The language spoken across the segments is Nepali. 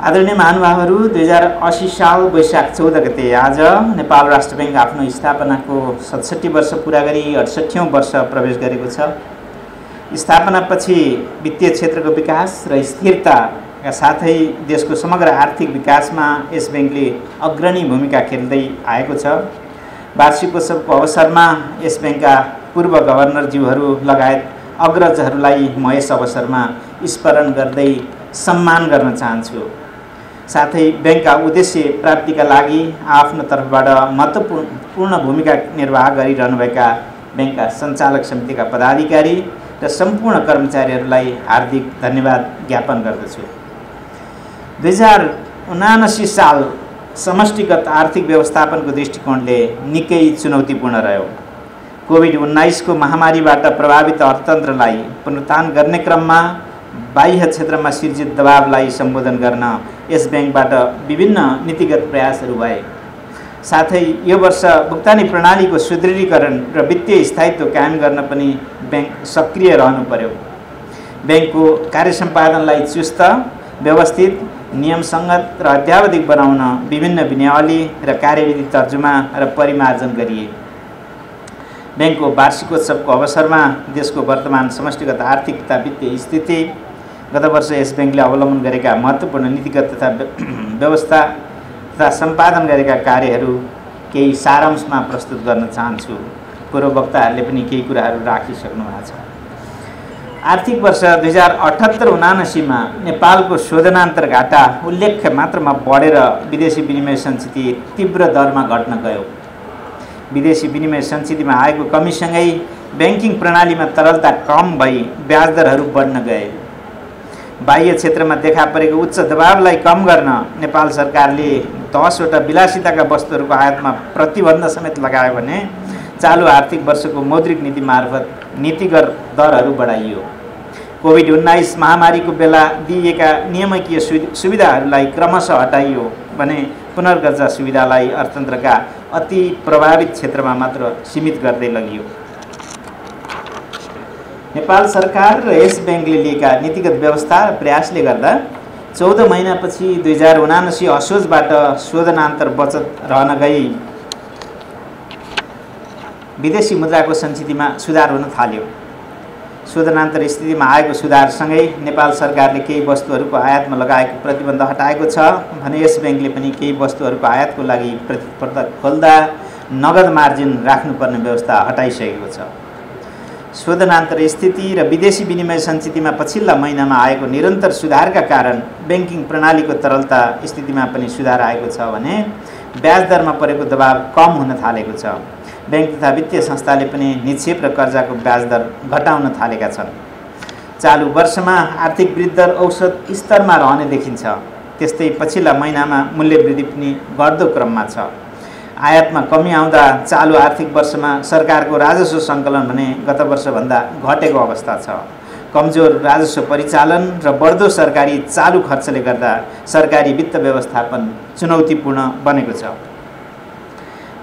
आदरणीय महानुभावहरू, 2080 साल वैशाख 14 गते आज नेपाल राष्ट्र बैंक आफ्नो स्थापनाको 67 वर्ष पूरा गरी 68औं वर्ष प्रवेश गरेको छ। स्थापनापछि वित्तीय क्षेत्रको विकास र स्थिरताका साथै देशको समग्र आर्थिक विकासमा यस बैंकले अग्रणी भूमिका खेल्दै आएको छ। वार्षिकोत्सवको अवसरमा यस बैंकका पूर्व गभर्नरज्यूहरू लगायत अग्रजहरूलाई म यस अवसरमा स्मरण गर्दै सम्मान गर्न चाहन्छु। साथै बैंकका उद्देश्य प्राप्तिका लागि आफ्नो तर्फबाट महत्त्वपूर्ण भूमिका निर्वाह गरिरहनुभएका बैंकका सञ्चालक समितिका पदाधिकारी र सम्पूर्ण कर्मचारीहरूलाई हार्दिक धन्यवाद ज्ञापन गर्दछु। 2079 साल समष्टिगत आर्थिक व्यवस्थापनको दृष्टिकोणले निकै चुनौतीपूर्ण रह्यो। कोभिड-19 को महामारीबाट प्रभावित अर्थतन्त्रलाई पुनरुत्थान गर्ने क्रममा बाह्य क्षेत्रमा सिर्जित दबावलाई सम्बोधन गर्न यस बैंकबाट विभिन्न नीतिगत प्रयासहरू भए। साथै यो वर्ष भुक्तानी प्रणालीको सुदृढीकरण र वित्तीय स्थायित्व कायम गर्न पनि बैंक सक्रिय रहनु पर्यो। बैंकको कार्यसम्पादनलाई चुस्त, व्यवस्थित, नियमसङ्गत र अध्यावधिक बनाउन विभिन्न विनियावली र कार्यविधि तर्जुमा र परिमार्जन गरिए। बैंकको वार्षिकोत्सवको अवसरमा देशको वर्तमान समष्टिगत आर्थिक तथा वित्तीय स्थिति, गत वर्ष यस बैंकले अवलम्बन गरेका महत्त्वपूर्ण नीतिगत तथा व्यवस्था तथा सम्पादन गरेका कार्यहरू केही सारांशमा प्रस्तुत गर्न चाहन्छु। पूर्व वक्ताहरूले पनि केही कुराहरू राखिसक्नु भएको छ। आर्थिक वर्ष 2078-79 मा नेपालको शोधनान्तर घाटा उल्लेख्य मात्रामा बढेर विदेशी विनिमय सञ्चिति तीव्र दरमा घट्न गयो। विदेशी विनिमय सञ्चितिमा आएको कमीसँगै बैंकिङ प्रणालीमा तरलता कम भई ब्याज दरहरू बढ्न गए। बाह्य क्षेत्रमा देखा परेको उच्च दबावलाई कम गर्न नेपाल सरकारले 10 वटा विलासिताका वस्तुहरूको आयातमा प्रतिबन्ध समेत लगायो भने चालु आर्थिक वर्षको मौद्रिक नीति मार्फत नीतिगत दरहरू बढाइयो। कोभिड-19 महामारीको बेला दिइएका नियामकीय सुविधाहरूलाई क्रमशः हटाइयो भने पुनर्गर्जा सुविधालाई अर्थतन्त्रका अति प्रभावित क्षेत्रमा मात्र सीमित गर्दै लगियो। नेपाल सरकार र यस बैंकले लिएका नीतिगत व्यवस्था र प्रयासले गर्दा 14 महिनापछि 2079 असोजबाट शोधनान्तर बचत रहन गई विदेशी मुद्राको सञ्चितिमा सुधार हुन थाल्यो। शोधनान्तर स्थितिमा आएको सुधारसँगै नेपाल सरकारले केही वस्तुहरूको आयातमा लगाएको प्रतिबन्ध हटाएको छ भने यस बैंकले पनि केही वस्तुहरूको आयातको लागि प्रतिस्पर्धा खोल्दा नगद मार्जिन राख्नुपर्ने व्यवस्था हटाइसकेको छ। शोधनान्तर स्थिति र विदेशी विनिमय सञ्चितिमा पछिल्ला महिनामा आएको निरन्तर सुधारका कारण बैंकिङ प्रणालीको तरलता स्थितिमा पनि सुधार आएको छ भने ब्याज दरमा परेको दबाव कम हुन थालेको छ। बैंक तथा वित्तीय संस्थाले पनि निक्षेप र कर्जाको ब्याज दर घटाउन थालेका छन्। चालु वर्षमा आर्थिक वृद्धि दर औसत स्तरमा रहने देखिन्छ। त्यस्तै पछिल्ला महिनामा मूल्य वृद्धि पनि बढ्दो क्रममा छ। आयातमा कमी आउँदा चालु आर्थिक वर्षमा सरकारको राजस्व सङ्कलन भने गत वर्षभन्दा घटेको अवस्था छ। कमजोर राजस्व परिचालन र बढ्दो सरकारी चालु खर्चले गर्दा सरकारी वित्त व्यवस्थापन चुनौतीपूर्ण बनेको छ।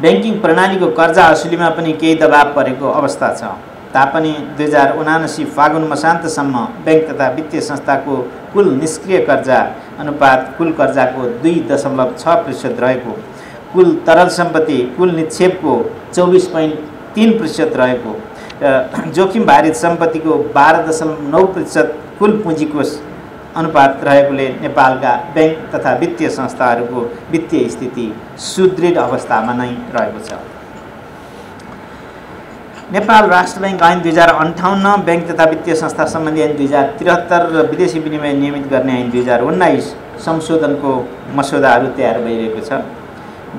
बैंकिङ प्रणालीको कर्जा असुलीमा पनि केही दबाव परेको अवस्था छ। तापनि 2079 फागुन मसान्तसम्म बैंक तथा वित्तीय संस्थाको कुल निष्क्रिय कर्जा अनुपात कुल कर्जाको 2.6% रहेको, कुल तरल सम्पत्ति कुल निक्षेपको 24.3% रहेको र जोखिम भारित सम्पत्तिको 12.9% कुल पुँजीको अनुपात रहेकोले नेपालका बैंक तथा वित्तीय संस्थाहरूको वित्तीय स्थिति सुदृढ अवस्थामा नै रहेको छ। नेपाल राष्ट्र बैंक ऐन 2058, बैंक तथा वित्तीय संस्था सम्बन्धी ऐन 2073 र विदेशी विनिमय नियमित गर्ने ऐन 2019 संशोधनको मसौदाहरू तयार भइरहेको छ।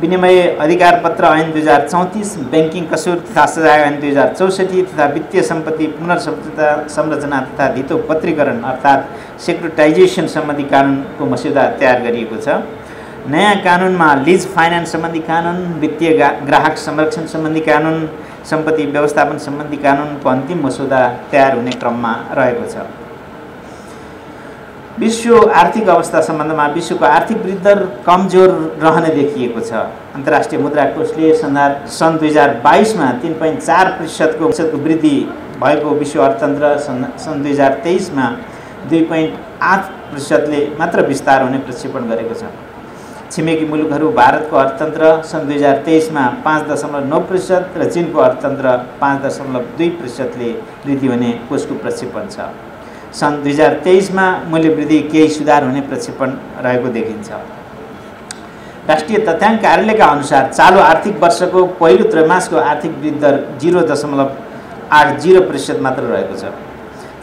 विनिमय अधिकार पत्र ऐन 2034, बैंकिङ कसुर तथा सजाय ऐन 2064 तथा वित्तीय सम्पत्ति पुनर्संरचना तथा धितोपत्रीकरण अर्थात् सेक्युरिटाइजेसन सम्बन्धी कानुनको मस्यौदा तयार गरिएको छ। नयाँ कानुनमा लिज फाइनान्स सम्बन्धी कानुन, वित्तीय ग्राहक संरक्षण सम्बन्धी कानुन, सम्पत्ति व्यवस्थापन सम्बन्धी कानुनको अन्तिम मसौदा तयार हुने क्रममा रहेको छ। विश्व आर्थिक अवस्था सम्बन्धमा विश्वको आर्थिक वृद्धि दर कमजोर रहने देखिएको छ। अन्तर्राष्ट्रिय मुद्रा कोषले सन् 2022 मा 3.4% को वृद्धि भएको विश्व अर्थतन्त्र सन् 2023 मा 8% मात्र विस्तार हुने प्रक्षेपण गरेको छ। छिमेकी मुलुकहरू भारतको अर्थतन्त्र सन् 2023 मा 5.9% र चीनको अर्थतन्त्र 5.2%ले वृद्धि हुने कोषको प्रक्षेपण छ। सन् 2023 मा मूल्य वृद्धि केही सुधार हुने प्रक्षेपण रहेको देखिन्छ। राष्ट्रिय तथ्याङ्क कार्यालयका अनुसार चालु आर्थिक वर्षको पहिलो त्रैमासिकको आर्थिक वृद्धि दर 0.80% मात्र रहेको छ।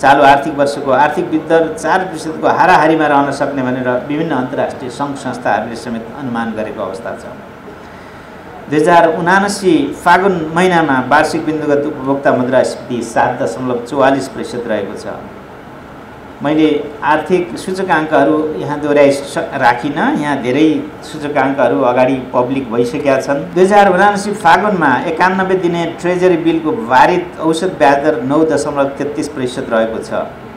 चालु आर्थिक वर्षको आर्थिक वृद्धि दर 4% को हाराहारीमा रहन सक्ने भनेर विभिन्न अन्तर्राष्ट्रिय सङ्घ संस्थाहरूले समेत अनुमान गरेको अवस्था छ। 2079 फागुन महिनामा वार्षिक बिन्दुगत उपभोक्ता मुद्रास्फीति 7.44% रहेको छ। मैले आर्थिक सूचकाङ्कहरू यहाँ दोहोऱ्याइ राखिनँ, यहाँ धेरै सूचकाङ्कहरू अगाडि पब्लिक भइसकेका छन्। 2079 फागुनमा 91 दिने ट्रेजरी बिलको भारित औसत ब्याज दर 9.33% रहेको छ।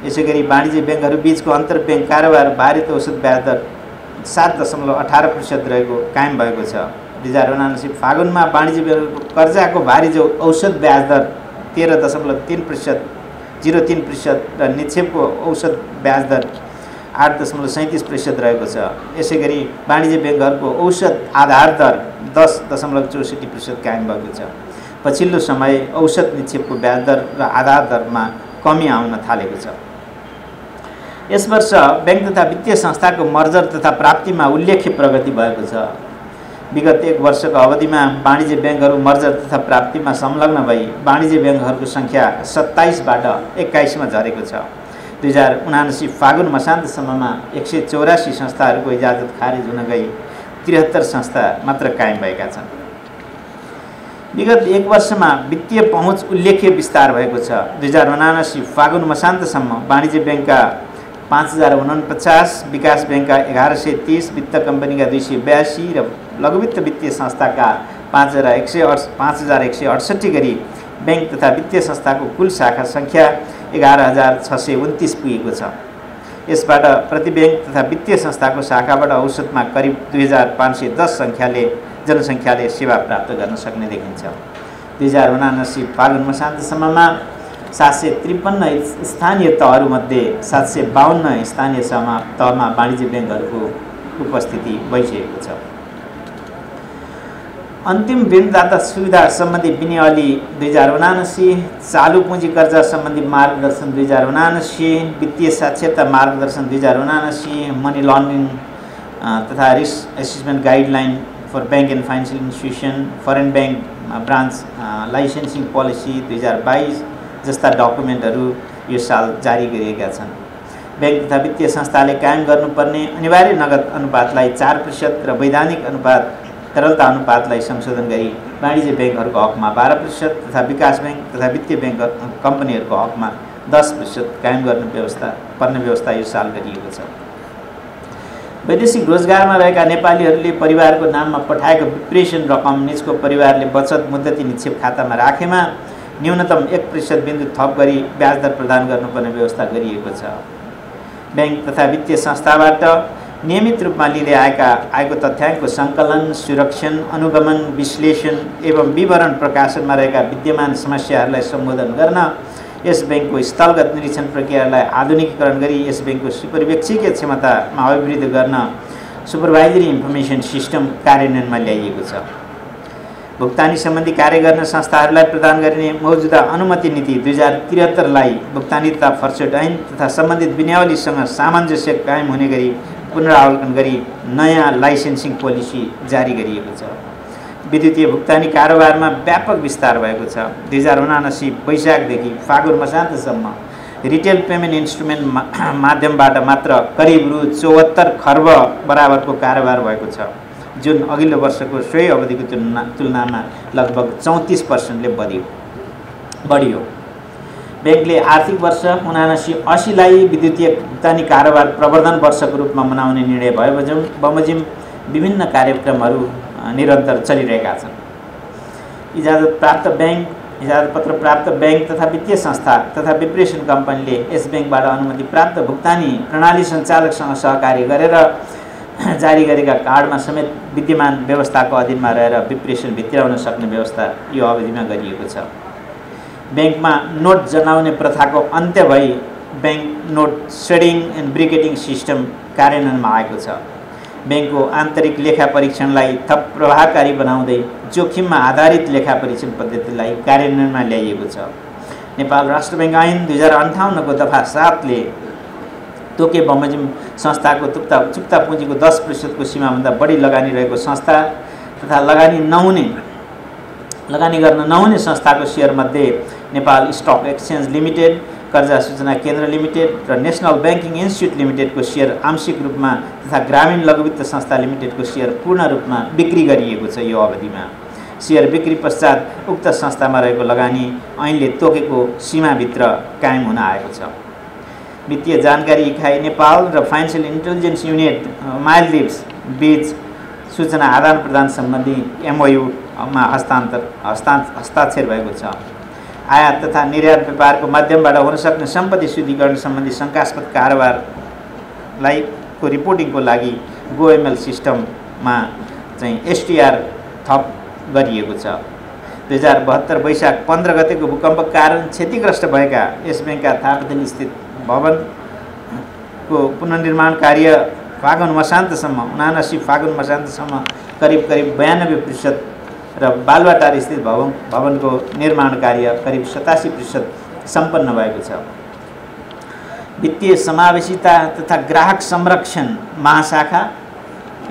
यसै गरी वाणिज्य ब्याङ्कहरू बीचको अन्तर्ब्याङ्क कारोबार भारित औसत ब्याज दर 7.18% रहेको कायम भएको छ। 2079 फागुनमा वाणिज्य ब्याङ्कको कर्जाको भारित औसत ब्याज दर 13.03% र निक्षेपको औसत ब्याज दर 8.37% रहेको छ। यसै गरी वाणिज्य ब्याङ्कहरूको औसत आधार दर 10.64% कायम भएको छ। पछिल्लो समय औसत निक्षेपको ब्याज दर र आधार दरमा कमी आउन थालेको छ। यस वर्ष ब्याङ्क तथा वित्तीय संस्थाको मर्जर तथा प्राप्तिमा उल्लेख्य प्रगति भएको छ। विगत एक वर्षको अवधिमा वाणिज्य ब्याङ्कहरू मर्जर तथा प्राप्तिमा संलग्न भई वाणिज्य ब्याङ्कहरूको सङ्ख्या 27 बाट 21 मा झरेको छ। 2079 फागुन मसान्तसम्ममा 184 संस्थाहरूको इजाजत खारिज हुन गई 73 संस्था मात्र कायम भएका छन्। विगत एक वर्षमा वित्तीय पहुँच उल्लेख्य विस्तार भएको छ। 2079 फागुन मसान्तसम्म वाणिज्य ब्याङ्कका 5049, विकास ब्याङ्कका 1130, वित्त कम्पनीका 282 र लघुवित्त वित्तीय संस्थाका 5168 गरी ब्याङ्क तथा वित्तीय संस्थाको कुल शाखा सङ्ख्या 11629 पुगेको छ। यसबाट प्रति ब्याङ्क तथा वित्तीय संस्थाको शाखाबाट औसतमा करिब 2510 जनसङ्ख्याले सेवा प्राप्त गर्न सक्ने देखिन्छ। 2079 फागुन मसान्तसम्ममा 753 स्थानीय तहहरूमध्ये 752 स्थानीय तहमा वाणिज्य ब्याङ्कहरूको उपस्थिति भइसकेको छ। अन्तिम ऋणदाता सुविधा सम्बन्धी विनियावली 2079, चालु पुँजी कर्जा सम्बन्धी मार्गदर्शन 2079, वित्तीय साक्षरता मार्गदर्शन 2079, मनी लन्ड्रिङ तथा risk assessment guideline for bank and financial institution, foreign bank branch licensing policy 2022 जस्ता डकुमेन्टहरू यो साल जारी गरिएका छन्। ब्याङ्क तथा वित्तीय संस्थाले कायम गर्नुपर्ने अनिवार्य नगद अनुपातलाई 4% र वैधानिक अनुपात तरलता अनुपातलाई संशोधन गरी वाणिज्य ब्याङ्कहरूको हकमा 12% तथा विकास ब्याङ्क तथा वित्तीय ब्याङ्क कम्पनीहरूको हकमा 10% कायम पर्ने व्यवस्था यो साल गरिएको छ। वैदेशिक रोजगारमा रहेका नेपालीहरूले परिवारको नाममा पठाएको विप्रेसन रकम निजको परिवारले बचत मुद्दती निक्षेप खातामा राखेमा न्यूनतम 1% बिन्दु थप गरी ब्याज दर प्रदान गर्नुपर्ने व्यवस्था गरिएको छ। ब्याङ्क तथा वित्तीय संस्थाबाट नियमित रूपमा लिँदै आएको तथ्याङ्कको सङ्कलन, सुरक्षण, अनुगमन, विश्लेषण एवं विवरण प्रकाशनमा रहेका विद्यमान समस्याहरूलाई सम्बोधन गर्न यस ब्याङ्कको स्थलगत निरीक्षण प्रक्रियालाई आधुनिकीकरण गरी यस ब्याङ्कको सुपरिवेक्षकीय क्षमतामा अभिवृद्धि गर्न सुपरभाइजरी इन्फर्मेसन सिस्टम कार्यान्वयनमा ल्याइएको छ। भुक्तानी सम्बन्धी कार्य गर्ने संस्थाहरूलाई प्रदान गरिने मौजुदा अनुमति नीति 2073लाई भुक्तानी तथा फर्सेट ऐन तथा सम्बन्धित विनियावलीसँग सामञ्जस्य कायम हुने गरी पुनरावलोकन गरी नयाँ लाइसेन्सिङ पोलिसी जारी गरिएको छ। विद्युतीय भुक्तानी कारोबारमा व्यापक विस्तार भएको छ। 2079 वैशाखदेखि फागुन मसान्तसम्म रिटेल पेमेन्ट इन्स्ट्रुमेन्ट माध्यमबाट मात्र करिब रु 74 खर्ब बराबरको कारोबार भएको छ, जुन अघिल्लो वर्षको सोही अवधिको तुलनामा लगभग 34%ले बढियो। ब्याङ्कले आर्थिक वर्ष 79-80 लाई विद्युतीय भुक्तानी कारोबार प्रवर्धन वर्षको रूपमा मनाउने निर्णय भए बमोजिम विभिन्न कार्यक्रमहरू निरन्तर चलिरहेका छन्। इजाजतपत्र प्राप्त ब्याङ्क तथा वित्तीय संस्था तथा विप्रेसन कम्पनीले यस ब्याङ्कबाट अनुमति प्राप्त भुक्तानी प्रणाली सञ्चालकसँग सहकार्य गरेर जारी गरेका कार्डमा समेत विद्यमान व्यवस्थाको अधीनमा रहेर विप्रेसन भित्राउन सक्ने व्यवस्था यो अवधिमा गरिएको छ। ब्याङ्कमा नोट जनाउने प्रथाको अन्त्य भई bank note shredding and briquetting system कार्यान्वयनमा आएको छ। बैंकको आन्तरिक लेखा परीक्षणलाई थप प्रभावकारी बनाउँदै जोखिममा आधारित लेखा परीक्षण पद्धतिलाई कार्यान्वयनमा ल्याइएको छ। नेपाल राष्ट्र बैंक ऐन 2058 को दफा 7 ले तोके बमोजिम संस्थाको चुक्ता पुँजीको 10% को सीमाभन्दा बढी लगानी रहेको संस्था तथा लगानी गर्न नहुने संस्थाको सेयर मध्ये नेपाल स्टक एक्सचेन्ज लिमिटेड, कर्जा सूचना केन्द्र लिमिटेड र नेशनल बैंकिङ इन्स्टिट्युट लिमिटेडको सेयर आंशिक रूपमा तथा ग्रामीण लघुवित्त संस्था लिमिटेडको सेयर पूर्ण रूपमा बिक्री गरिएको छ। यो अवधिमा सेयर बिक्री पश्चात उक्त संस्थामा रहेको लगानी ऐनले तोकेको सीमाभित्र कायम हुन आएको छ। वित्तीय जानकारी इकाइ नेपाल र फाइनेन्सियल इन्टेलिजेन्स युनिट मालदिभ्स बीच सूचना आदान प्रदान सम्बन्धी MOU-मा हस्ताक्षर भएको छ। आयात तथा निर्यात व्यापारको माध्यमबाट हुन सक्ने सम्पत्ति शुद्धिकरण सम्बन्धी शङ्कास्पद कारोबारलाई को रिपोर्टिङको लागि GoML सिस्टममा चाहिँ STR थप गरिएको छ। 2072 वैशाख 15 गतेको भूकम्पको कारण क्षतिग्रस्त भएका यस बैंकका थापाथली स्थित भवनको पुनर्निर्माण कार्य फागुन मसान्तसम्म 79 फागुन मसान्तसम्म करिब 92% र बालुवाटार स्थित भवनको निर्माण कार्य करिब 87% सम्पन्न भएको छ। वित्तीय समावेशिता तथा ग्राहक संरक्षण महाशाखा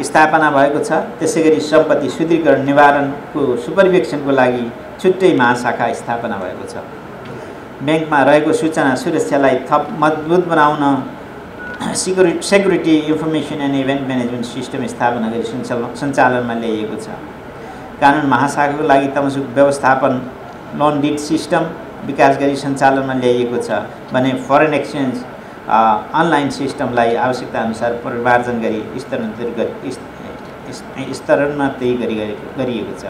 स्थापना भएको छ। त्यसैगरी सम्पत्ति शुद्धिकरण निवारणको सुपरिवेक्षणको लागि छुट्टै महाशाखा स्थापना भएको छ। बैंकमा रहेको सूचना सुरक्षालाई थप मजबुत बनाउन security information and event management system स्थापना गरी सञ्चालनमा ल्याइएको छ। कानुन महाशाखाको लागि तमसुक व्यवस्थापन लोन डिड सिस्टम विकास गरी सञ्चालनमा ल्याइएको छ भने फरेन एक्सचेन्ज अनलाइन सिस्टमलाई आवश्यकता अनुसार परिमार्जन गरी स्तरमा त्यही गरिएको छ।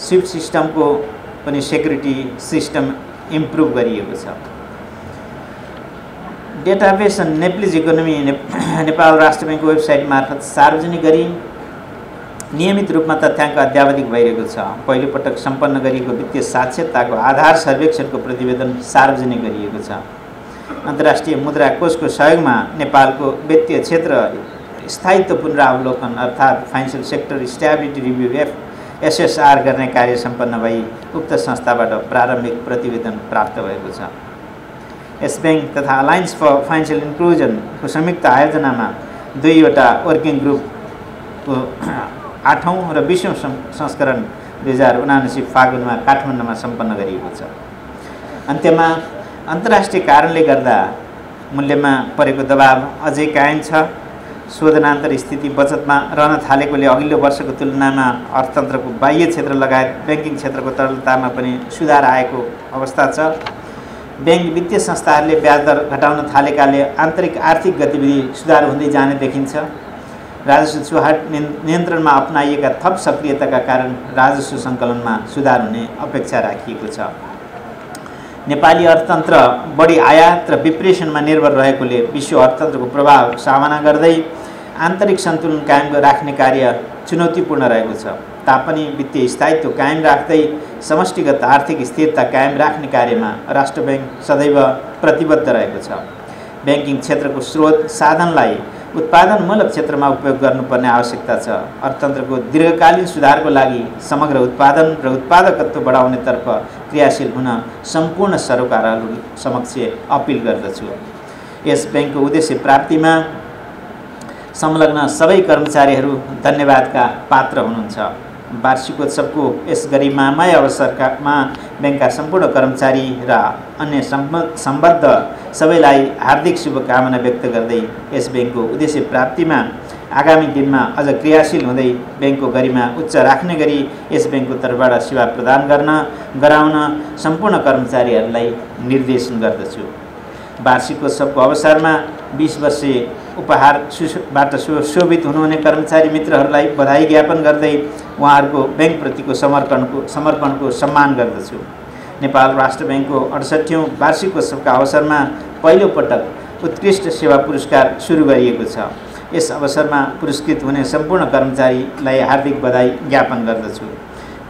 स्विफ्ट सिस्टमको पनि सेक्युरिटी सिस्टम इम्प्रुभ गरिएको छ। Database and Nepalese economy Nepal राष्ट्र बैंकको वेबसाइट मार्फत सार्वजनिक गरी नियमित रूपमा तथ्याङ्क अद्यावधिक भइरहेको छ। पहिलो पटक सम्पन्न गरिएको वित्तीय साक्षरताको आधार सर्वेक्षणको प्रतिवेदन सार्वजनिक गरिएको छ। अन्तर्राष्ट्रिय मुद्रा कोषको सहयोगमा नेपालको वित्तीय क्षेत्र स्थायित्व पुनरावलोकन अर्थात् financial sector stability review SSR गर्ने कार्य सम्पन्न भई उक्त संस्थाबाट प्रारम्भिक प्रतिवेदन प्राप्त भएको छ। यस बैंक तथा अलायन्स फर फाइनेन्सियल इन्क्लुजनको संयुक्त आयोजनामा 2वटा वर्किङ ग्रुपको 8औं र 20औं संस्करण 2079 फागुनमा काठमाडौँमा सम्पन्न गरिएको छ। अन्त्यमा अन्तर्राष्ट्रिय कारणले गर्दा मूल्यमा परेको दबाव अझै कायम छ। शोधनान्तर स्थिति बचतमा रहन थालेकोले अघिल्लो वर्षको तुलनामा अर्थतन्त्रको बाह्य क्षेत्र लगायत बैंकिङ क्षेत्रको तरलतामा पनि सुधार आएको अवस्था छ। बैंक वित्तीय संस्थाहरूले ब्याज दर घटाउन थालेकाले आन्तरिक आर्थिक गतिविधि सुधार हुँदै जाने देखिन्छ। राजस्व चुहाट नियन्त्रणमा अपनाइएका थप सक्रियताका कारण राजस्व सङ्कलनमा सुधार हुने अपेक्षा राखिएको छ। नेपाली अर्थतन्त्र बढी आयात र विप्रेषणमा निर्भर रहेकोले विश्व अर्थतन्त्रको प्रभाव सामना गर्दै आन्तरिक सन्तुलन कायम राख्ने कार्य चुनौतीपूर्ण रहेको छ। तापनि वित्तीय स्थायित्व कायम राख्दै समष्टिगत आर्थिक स्थिरता कायम राख्ने कार्यमा राष्ट्र बैंक सदैव प्रतिबद्ध रहेको छ। बैंकिङ क्षेत्रको स्रोत साधनलाई उत्पादनमूलक क्षेत्रमा उपयोग गर्नुपर्ने आवश्यकता छ। अर्थतन्त्रको दीर्घकालीन सुधारको लागि समग्र उत्पादन र उत्पादकत्व बढाउनेतर्फ क्रियाशील हुन सम्पूर्ण सरोकारहरू समक्ष अपिल गर्दछु। यस बैंकको उद्देश्य प्राप्तिमा संलग्न सबै कर्मचारीहरू धन्यवादका पात्र हुनुहुन्छ। वार्षिकोत्सवको यस गरिमामय अवसरमा बैंकका सम्पूर्ण कर्मचारी र अन्य सम्बद्ध सबैलाई हार्दिक शुभकामना व्यक्त गर्दै यस बैंकको उद्देश्य प्राप्तिमा आगामी दिनमा अझ क्रियाशील हुँदै बैंकको गरिमा उच्च राख्ने गरी यस बैंकको तर्फबाट सेवा प्रदान गराउन सम्पूर्ण कर्मचारीहरूलाई निर्देशन गर्दछु। वार्षिकोत्सवको अवसरमा 20 वर्षे उपहारबाट सुशोभित हुनुहुने कर्मचारी मित्रहरूलाई बधाई ज्ञापन गर्दै उहाँहरूको बैंकप्रतिको समर्पणको सम्मान गर्दछु। नेपाल राष्ट्र बैंकको 68औं वार्षिकोत्सवका अवसरमा पहिलो पटक उत्कृष्ट सेवा पुरस्कार सुरु गरिएको छ। यस अवसरमा पुरस्कृत हुने सम्पूर्ण कर्मचारीलाई हार्दिक बधाई ज्ञापन गर्दछु।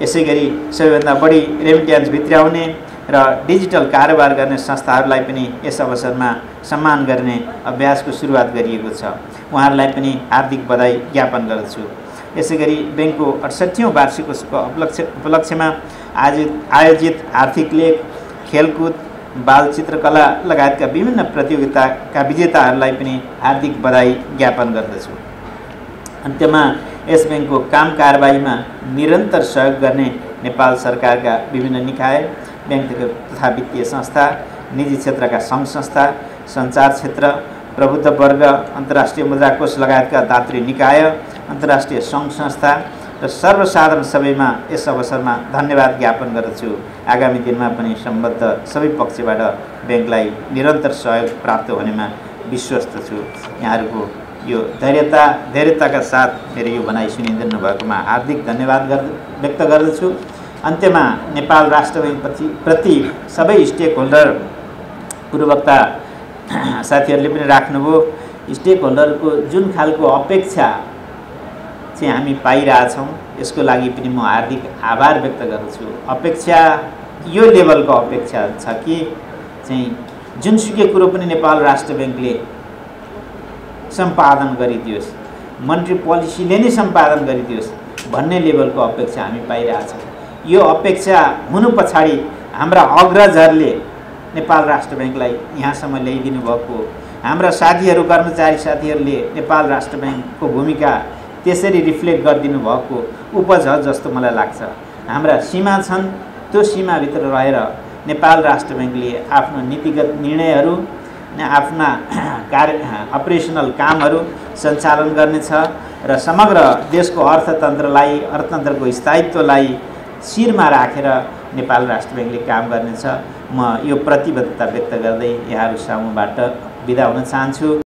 यसैगरी सबैभन्दा बढी रेमिट्यान्स भित्राउने र डिजिटल कारोबार गर्ने संस्थाहरूलाई पनि यस अवसरमा सम्मान गर्ने अभ्यासको सुरुवात गरिएको छ। उहाँहरूलाई पनि हार्दिक बधाई ज्ञापन गर्दछु। यसैगरी बैंकको 68औं वार्षिकोत्सवको उपलक्ष्यमा आयोजित आर्थिक लेख, खेलकुद, बाल चित्रकला लगायतका विभिन्न प्रतियोगिताका विजेताहरूलाई पनि हार्दिक बधाई ज्ञापन गर्दछु। अन्त्यमा यस बैंकको काम कारबाहीमा निरन्तर सहयोग गर्ने नेपाल सरकारका विभिन्न निकाय, बैंक तथा वित्तीय संस्था, निजी क्षेत्रका सङ्घ संस्था, सञ्चार क्षेत्र, प्रबुद्ध वर्ग, अन्तर्राष्ट्रिय मुद्राकोष लगायतका दात्री निकाय, अन्तर्राष्ट्रिय सङ्घ संस्था र सर्वसाधारण सबैमा यस अवसरमा धन्यवाद ज्ञापन गर्दछु। आगामी दिनमा पनि सम्बद्ध सबै पक्षबाट बैंकलाई निरन्तर सहयोग प्राप्त हुनेमा विश्वस्त छु। यहाँहरूको यो धैर्यताका साथ मेरो यो भनाइ सुनिदिनु भएकोमा हार्दिक धन्यवाद व्यक्त गर्दछु। अन्त्यमा नेपाल राष्ट्र बैंक प्रति सबै स्टेक होल्डर, पूर्ववक्ता साथीहरूले पनि राख्नुभयो, स्टेक होल्डरको जुन खालको अपेक्षा चाहिँ हामी पाइरहेछौँ यसको लागि पनि म हार्दिक आभार व्यक्त गर्दछु। अपेक्षा यो लेभलको अपेक्षा छ कि चाहिँ जुनसुकै कुरो पनि नेपाल राष्ट्र बैंकले सम्पादन गरिदियोस्, मन्ट्री पोलिसीले नै सम्पादन गरिदियोस् भन्ने लेभलको अपेक्षा हामी पाइरहेछौँ। यो अपेक्षा हुनु पछाडि हाम्रा अग्रजहरूले नेपाल राष्ट्र बैंकलाई यहाँसम्म ल्याइदिनु भएको, हाम्रा साथीहरू, कर्मचारी साथीहरूले नेपाल राष्ट्र बैंकको भूमिका त्यसरी रिफ्लेक्ट गरिदिनु भएको उपज हो जस्तो मलाई लाग्छ। हाम्रा सीमा छन्, त्यो सीमाभित्र रहेर नेपाल राष्ट्र बैंकले आफ्नो नीतिगत निर्णयहरू, आफ्ना अपरेसनल कामहरू सञ्चालन गर्नेछ र समग्र देशको अर्थतन्त्रको स्थायित्वलाई शिरमा राखेर नेपाल राष्ट्र बैंकले काम गर्नेछ। म यो प्रतिबद्धता व्यक्त गर्दै यहाँहरू सामुबाट बिदा हुन चाहन्छु।